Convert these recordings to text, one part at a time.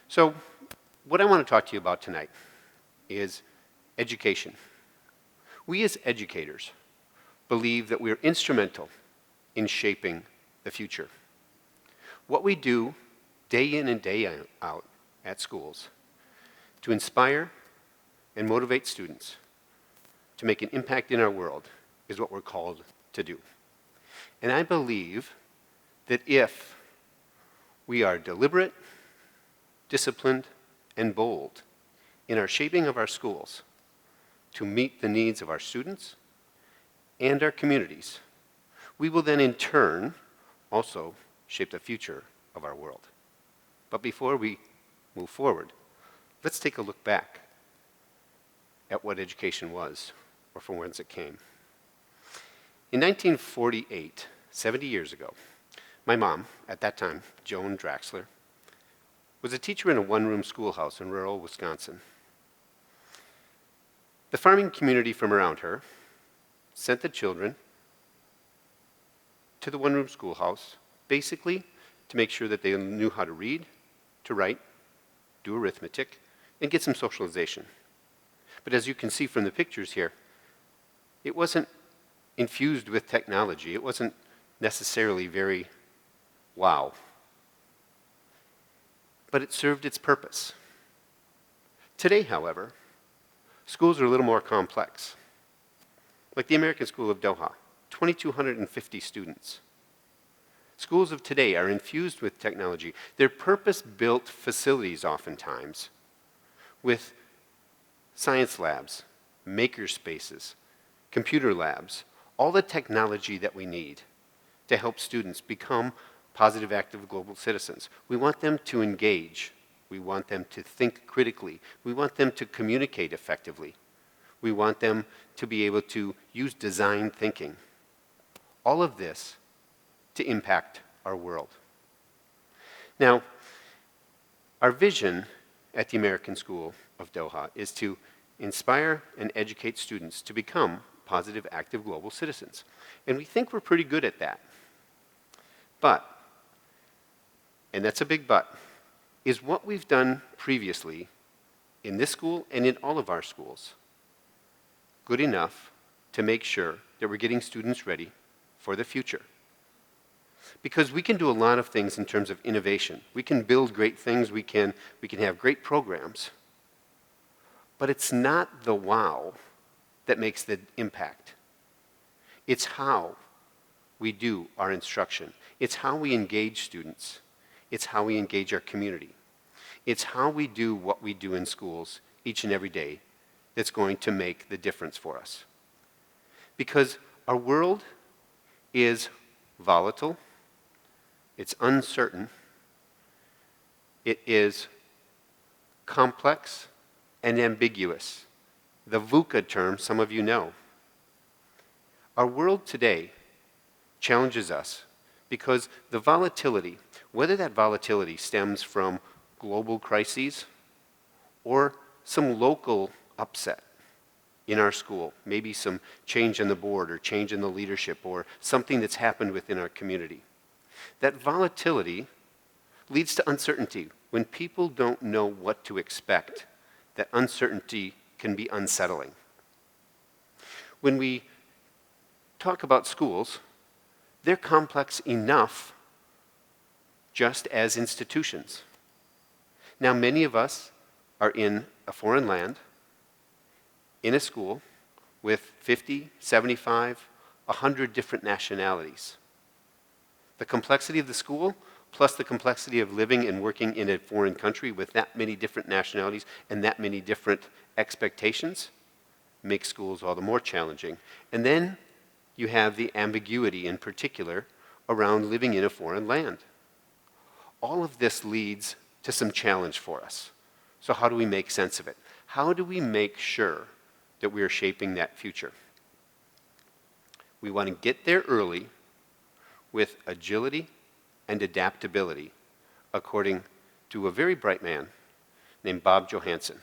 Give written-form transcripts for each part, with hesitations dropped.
So what I want to talk to you about tonight is education. We as educators believe that we are instrumental in shaping the future. What we do day in and day out at schools to inspire and motivate students to make an impact in our world is what we're called to do. And I believe that if we are deliberate, disciplined, and bold in our shaping of our schools to meet the needs of our students and our communities, we will then in turn also shape the future of our world. But before we move forward, let's take a look back at what education was, or from whence it came. In 1948, 70 years ago, my mom, at that time, Joan Draxler, was a teacher in a one-room schoolhouse in rural Wisconsin. The farming community from around her sent the children to the one-room schoolhouse, basically to make sure that they knew how to read, to write, do arithmetic, and get some socialization. But as you can see from the pictures here, it wasn't infused with technology. It wasn't necessarily very wow. But it served its purpose. Today, however, schools are a little more complex. Like the American School of Doha, 2,250 students. Schools of today are infused with technology. They're purpose-built facilities oftentimes with science labs, maker spaces, computer labs, all the technology that we need to help students become positive, active global citizens. We want them to engage. We want them to think critically. We want them to communicate effectively. We want them to be able to use design thinking. All of this to impact our world. Now, our vision at the American School of Doha is to inspire and educate students to become positive, active global citizens. And we think we're pretty good at that. But, and that's a big but, is what we've done previously in this school and in all of our schools good enough to make sure that we're getting students ready for the future? Because we can do a lot of things in terms of innovation. We can build great things, we can have great programs, but it's not the wow that makes the impact. It's how we do our instruction. It's how we engage students. It's how we engage our community. It's how we do what we do in schools each and every day that's going to make the difference for us. Because our world is volatile, it's uncertain, it is complex and ambiguous. The VUCA term, some of you know. Our world today challenges us because the volatility, whether that volatility stems from global crises or some local upset in our school, maybe some change in the board or change in the leadership or something that's happened within our community. That volatility leads to uncertainty. When people don't know what to expect, that uncertainty can be unsettling. When we talk about schools, they're complex enough just as institutions. Now, many of us are in a foreign land, in a school with 50, 75, 100 different nationalities. The complexity of the school, plus the complexity of living and working in a foreign country with that many different nationalities and that many different expectations, makes schools all the more challenging. And then you have the ambiguity in particular around living in a foreign land. All of this leads to some challenge for us. So how do we make sense of it? How do we make sure that we are shaping that future? We want to get there early with agility and adaptability, according to a very bright man named Bob Johansen.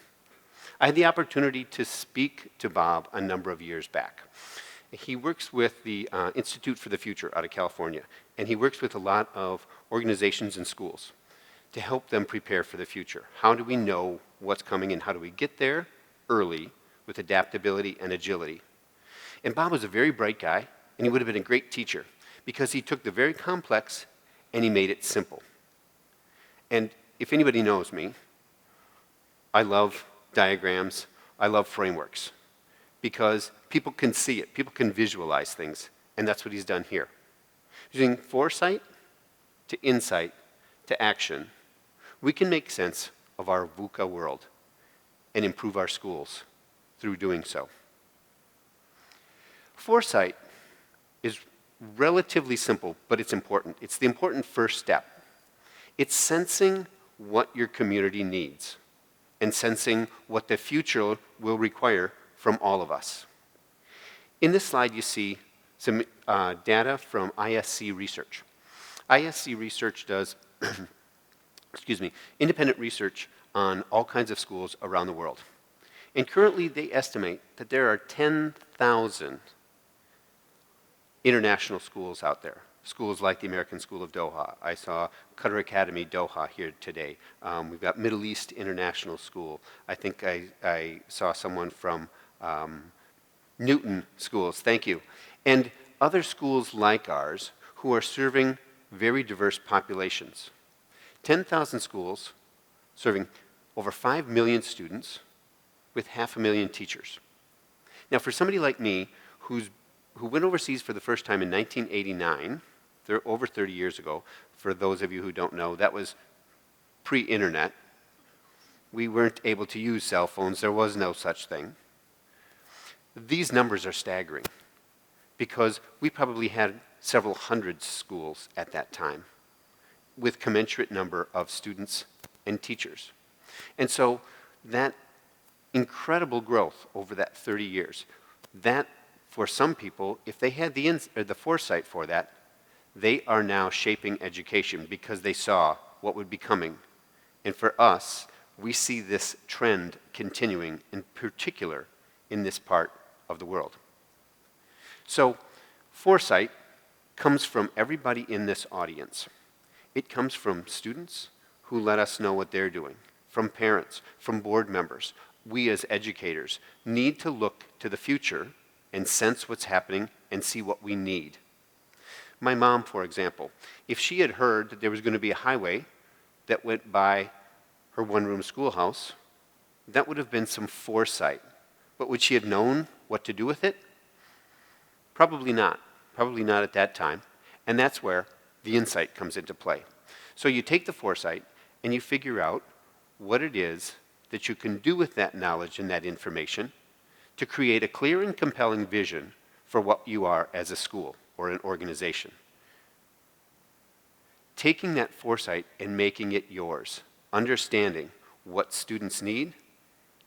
I had the opportunity to speak to Bob a number of years back. He works with the Institute for the Future out of California, and he works with a lot of organizations and schools to help them prepare for the future. How do we know what's coming and how do we get there early with adaptability and agility? And Bob was a very bright guy, and he would have been a great teacher because he took the very complex and he made it simple. And if anybody knows me, I love diagrams, I love frameworks, because people can see it, people can visualize things, and that's what he's done here. Using foresight to insight to action, we can make sense of our VUCA world and improve our schools through doing so. Foresight is relatively simple, but it's important. It's the important first step. It's sensing what your community needs and sensing what the future will require from all of us. In this slide, you see some data from ISC Research. ISC Research does independent research on all kinds of schools around the world. And currently, they estimate that there are 10,000 international schools out there. Schools like the American School of Doha. I saw Qatar Academy Doha here today. We've got Middle East International School. I think I saw someone from Newton Schools, thank you. And other schools like ours who are serving very diverse populations. 10,000 schools serving over 5 million students with 500,000 teachers. Now for somebody like me who went overseas for the first time in 1989, over 30 years ago, for those of you who don't know, that was pre-internet. We weren't able to use cell phones, there was no such thing. These numbers are staggering because we probably had several hundred schools at that time with commensurate number of students and teachers. And so that incredible growth over that 30 years, that for some people, if they had the foresight for that, they are now shaping education because they saw what would be coming. And for us, we see this trend continuing, in particular in this part of the world. So foresight comes from everybody in this audience. It comes from students who let us know what they're doing, from parents, from board members. We as educators need to look to the future and sense what's happening and see what we need. My mom, for example, if she had heard that there was going to be a highway that went by her one-room schoolhouse, that would have been some foresight. But would she have known what to do with it? Probably not at that time. And that's where the insight comes into play. So you take the foresight and you figure out what it is that you can do with that knowledge and that information to create a clear and compelling vision for what you are as a school or an organization. Taking that foresight and making it yours, understanding what students need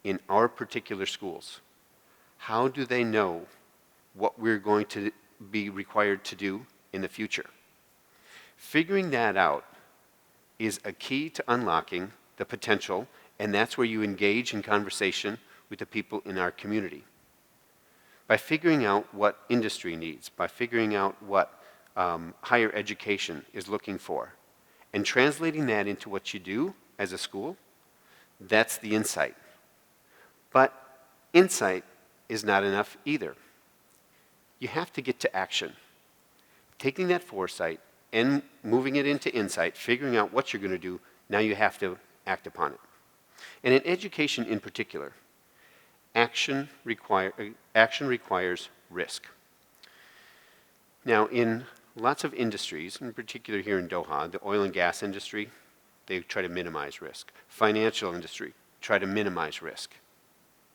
in our particular schools. How do they know what we're going to be required to do in the future? Figuring that out is a key to unlocking the potential, and that's where you engage in conversation with the people in our community. By figuring out what industry needs, by figuring out what higher education is looking for, and translating that into what you do as a school, that's the insight. But insight is not enough either. You have to get to action. Taking that foresight and moving it into insight, figuring out what you're going to do, now you have to act upon it. And in education in particular, action requires risk. Now, in lots of industries, in particular here in Doha, the oil and gas industry, they try to minimize risk. Financial industry, try to minimize risk.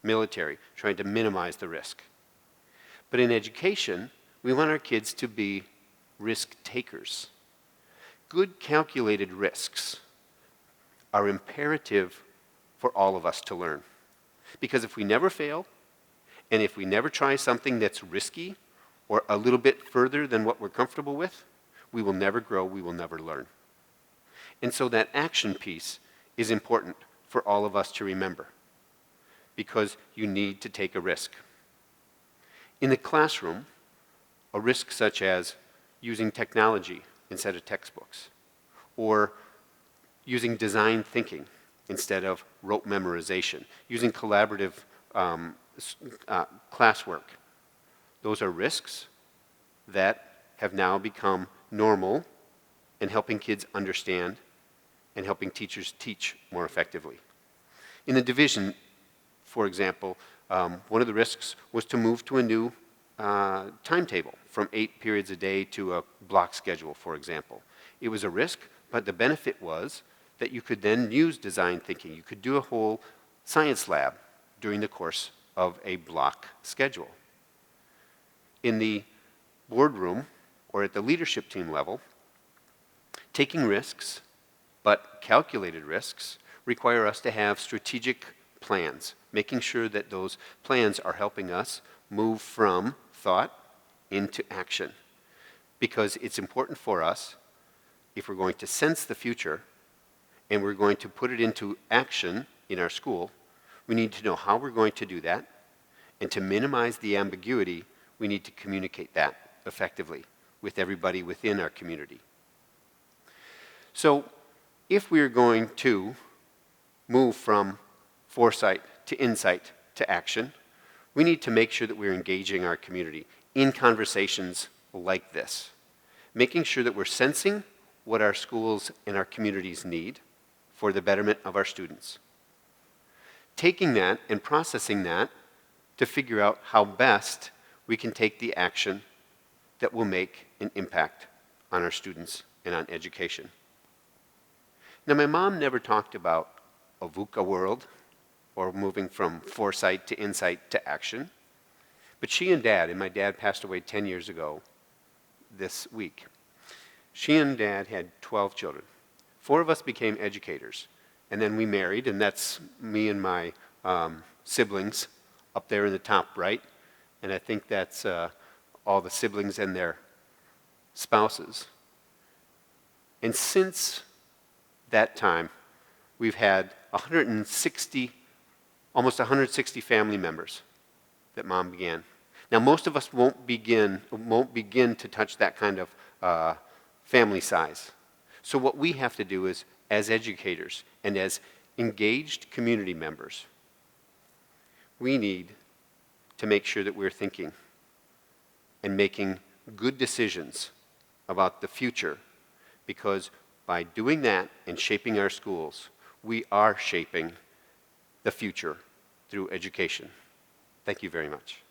Military, trying to minimize the risk. But in education, we want our kids to be risk takers. Good calculated risks are imperative for all of us to learn. Because if we never fail, and if we never try something that's risky or a little bit further than what we're comfortable with, we will never grow, we will never learn. And so that action piece is important for all of us to remember, because you need to take a risk. In the classroom, a risk such as using technology instead of textbooks, or using design thinking instead of rote memorization, using collaborative classwork. Those are risks that have now become normal in helping kids understand and helping teachers teach more effectively. In the division, for example, one of the risks was to move to a new timetable from 8 periods a day to a block schedule, for example. It was a risk, but the benefit was that you could then use design thinking. You could do a whole science lab during the course of a block schedule. In the boardroom or at the leadership team level, taking risks, but calculated risks, require us to have strategic plans, making sure that those plans are helping us move from thought into action. Because it's important for us, if we're going to sense the future and we're going to put it into action in our school, we need to know how we're going to do that. And to minimize the ambiguity, we need to communicate that effectively with everybody within our community. So if we're going to move from foresight to insight to action, we need to make sure that we're engaging our community in conversations like this, making sure that we're sensing what our schools and our communities need for the betterment of our students. Taking that and processing that to figure out how best we can take the action that will make an impact on our students and on education. Now, my mom never talked about a VUCA world or moving from foresight to insight to action, but she and Dad, and my dad passed away 10 years ago this week. She and Dad had 12 children. 4 of us became educators, and then we married, and that's me and my siblings up there in the top right, and I think that's all the siblings and their spouses. And since that time, we've had almost 160 family members that Mom began. Now, most of us won't begin to touch that kind of family size. So what we have to do is, as educators and as engaged community members, we need to make sure that we're thinking and making good decisions about the future, because by doing that and shaping our schools, we are shaping the future through education. Thank you very much.